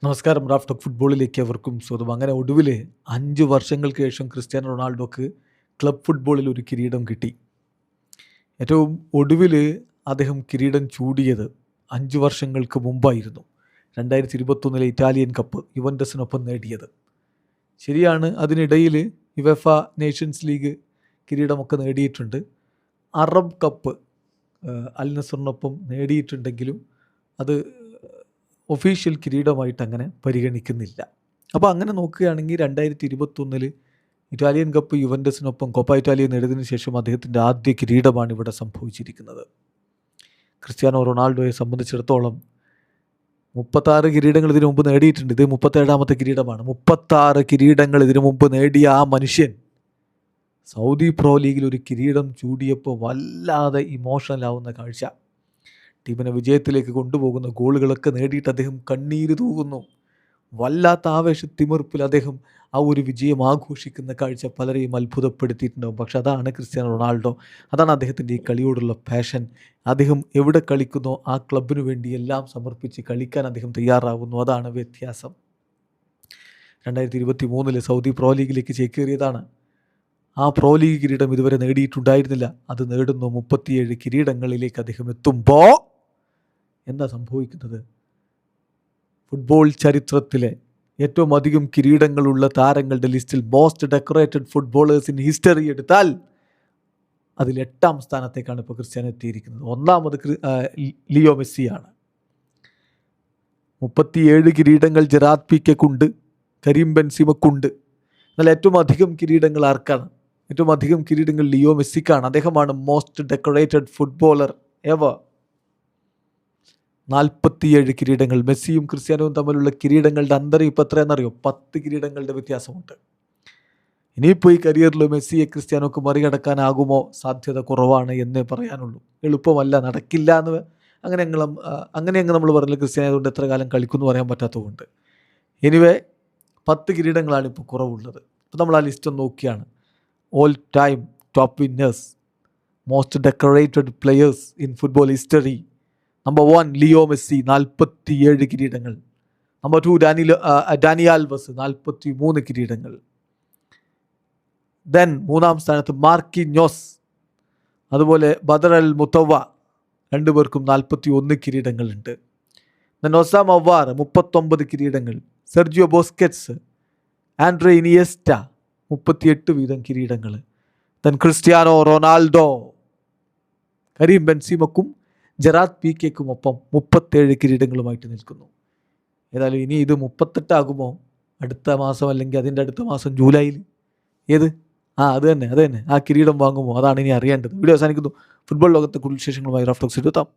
നമസ്കാരം. Raf talk ഫുട്ബോളിലേക്ക് അവർക്കും സ്വാഗതം. അങ്ങനെ ഒടുവിൽ 5 വർഷങ്ങൾക്ക് ശേഷം ക്രിസ്ത്യാനോ റൊണാൾഡോക്ക് ക്ലബ് ഫുട്ബോളിൽ ഒരു കിരീടം കിട്ടി. ഏറ്റവും ഒടുവിൽ അദ്ദേഹം കിരീടം ചൂടിയത് 5 വർഷങ്ങൾക്ക് മുമ്പായിരുന്നു. 2021 ഇറ്റാലിയൻ കപ്പ് യുവൻറ്റസിനൊപ്പം നേടിയത്. ശരിയാണ്, അതിനിടയിൽ യുവേഫ നേഷൻസ് ലീഗ് കിരീടമൊക്കെ നേടിയിട്ടുണ്ട്. അറബ് കപ്പ് അൽ നസറിനൊപ്പം നേടിയിട്ടുണ്ടെങ്കിലും അത് ഒഫീഷ്യൽ കിരീടമായിട്ട് അങ്ങനെ പരിഗണിക്കുന്നില്ല. അപ്പോൾ അങ്ങനെ നോക്കുകയാണെങ്കിൽ 2021 ഇറ്റാലിയൻ കപ്പ് യുവൻറ്റസിനൊപ്പം കോപ്പ ഇറ്റാലിയ നേടിയതിനു ശേഷം അദ്ദേഹത്തിൻ്റെ ആദ്യ കിരീടമാണ് ഇവിടെ സംഭവിച്ചിരിക്കുന്നത്. ക്രിസ്ത്യാനോ റൊണാൾഡോയെ സംബന്ധിച്ചിടത്തോളം 36 കിരീടങ്ങൾ ഇതിനു മുമ്പ് നേടിയിട്ടുണ്ട്. ഇത് 37ാമത്തെ കിരീടമാണ്. 36 കിരീടങ്ങൾ ഇതിനു മുമ്പ് നേടിയ ആ മനുഷ്യൻ സൗദി പ്രോ ലീഗിൽ ഒരു കിരീടം ചൂടിയപ്പോൾ വല്ലാതെ ഇമോഷണൽ ആവുന്ന കാഴ്ച. ടീമിനെ വിജയത്തിലേക്ക് കൊണ്ടുപോകുന്ന ഗോളുകളൊക്കെ നേടിയിട്ട് അദ്ദേഹം കണ്ണീര് തൂകുന്നു. വല്ലാത്ത ആവേശത്തിമിർപ്പിൽ അദ്ദേഹം ആ ഒരു വിജയം ആഘോഷിക്കുന്ന കാഴ്ച പലരെയും അത്ഭുതപ്പെടുത്തിയിട്ടുണ്ടാകും. പക്ഷെ അതാണ് ക്രിസ്ത്യാനോ റൊണാൾഡോ, അതാണ് അദ്ദേഹത്തിൻ്റെ ഈ കളിയോടുള്ള പാഷൻ. അദ്ദേഹം എവിടെ കളിക്കുന്നോ ആ ക്ലബിനു വേണ്ടി എല്ലാം സമർപ്പിച്ച് കളിക്കാൻ അദ്ദേഹം തയ്യാറാവുന്നു. അതാണ് വ്യത്യാസം. 2023 സൗദി പ്രോ ലീഗിലേക്ക് ചേക്കേറിയതാണ്. ആ പ്രോ ലീഗ് കിരീടം ഇതുവരെ നേടിയിട്ടുണ്ടായിരുന്നില്ല. അത് നേടുന്നു. 37 കിരീടങ്ങളിലേക്ക് അദ്ദേഹം എത്തുമ്പോൾ എന്താ സംഭവിക്കുന്നത്? ഫുട്ബോൾ ചരിത്രത്തിലെ ഏറ്റവും അധികം കിരീടങ്ങളുള്ള താരങ്ങളുടെ ലിസ്റ്റിൽ most decorated footballers in history എടുത്താൽ അതിൽ 8ാം സ്ഥാനത്തേക്കാണ് ഇപ്പോൾ ക്രിസ്ത്യാനോ എത്തിയിരിക്കുന്നത്. 1ാമത് ലിയോ മെസ്സിയാണ്. 37 കിരീടങ്ങൾ ജെറാർഡ് പീക്കെക്കുണ്ട്, കരീം ബെൻസിമക്കുണ്ട്. എന്നാൽ ഏറ്റവും അധികം കിരീടങ്ങൾ ആർക്കാണ്? ഏറ്റവും അധികം കിരീടങ്ങൾ ലിയോ മെസ്സിക്കാണ്. അദ്ദേഹമാണ് മോസ്റ്റ് ഡെക്കറേറ്റഡ് ഫുട്ബോളർ എവർ. 47 കിരീടങ്ങൾ. മെസ്സിയും ക്രിസ്ത്യാനോയും തമ്മിലുള്ള കിരീടങ്ങളുടെ അന്തരം ഇപ്പോൾ എത്രയെന്നറിയോ? 10 കിരീടങ്ങളുടെ വ്യത്യാസമുണ്ട്. ഇനിയിപ്പോൾ ഈ കരിയറിൽ മെസ്സിയെ ക്രിസ്ത്യാനോക്ക് മറികടക്കാനാകുമോ? സാധ്യത കുറവാണ് എന്നേ പറയാനുള്ളൂ. എളുപ്പമല്ല, നടക്കില്ല എന്ന് അങ്ങനെ നമ്മൾ പറഞ്ഞില്ല. ക്രിസ്ത്യാനോ കൊണ്ട് എത്ര കാലം കളിക്കുമെന്ന് പറയാൻ പറ്റാത്തതുകൊണ്ട്. എനിവേ 10 കിരീടങ്ങളാണ് ഇപ്പോൾ കുറവുള്ളത്. ഇപ്പോൾ നമ്മൾ ആ ലിസ്റ്റ് ഒന്ന് നോക്കിയാണ്. All time top winners, most decorated players in football history. Number 1 Leo Messi, 47 കിരീടങ്ങൾ. നമ്പർ 2 ഡാനി ആൽവസ്, 43 കിരീടങ്ങൾ. ദെൻ 3ാം സ്ഥാനത്ത് മാർക്കിഞ്ഞോസ്, അതുപോലെ ബദർ അൽ മുത്തവ, 2 പേർക്കും 41 കിരീടങ്ങളുണ്ട്. ദെൻ ഒസാമ അവാർ 39 കിരീടങ്ങൾ. സെർജിയോ ബോസ്കറ്റ്സ്, ആൻഡ്രേ ഇനിയസ്റ്റ 38 വീതം കിരീടങ്ങൾ. ദെൻ ക്രിസ്ത്യാനോ റൊണാൾഡോ, കരീം ബെൻസിമക്കും ജെറാർഡ് പീക്കെക്കുമൊപ്പം 37 കിരീടങ്ങളുമായിട്ട് നിൽക്കുന്നു. ഏതായാലും ഇനി ഇത് 38 ആകുമോ അടുത്ത മാസം, അല്ലെങ്കിൽ അതിൻ്റെ അടുത്ത മാസം ജൂലൈയിൽ? അത് തന്നെ ആ കിരീടം വാങ്ങുമോ? അതാണ് ഇനി അറിയേണ്ടത്. വീഡിയോ അവസാനിക്കുന്നു. ഫുട്ബോൾ ലോകത്തെ കൂടുതൽ വിശേഷങ്ങളുമായി റാഫ് ടോക്സ് എത്താം.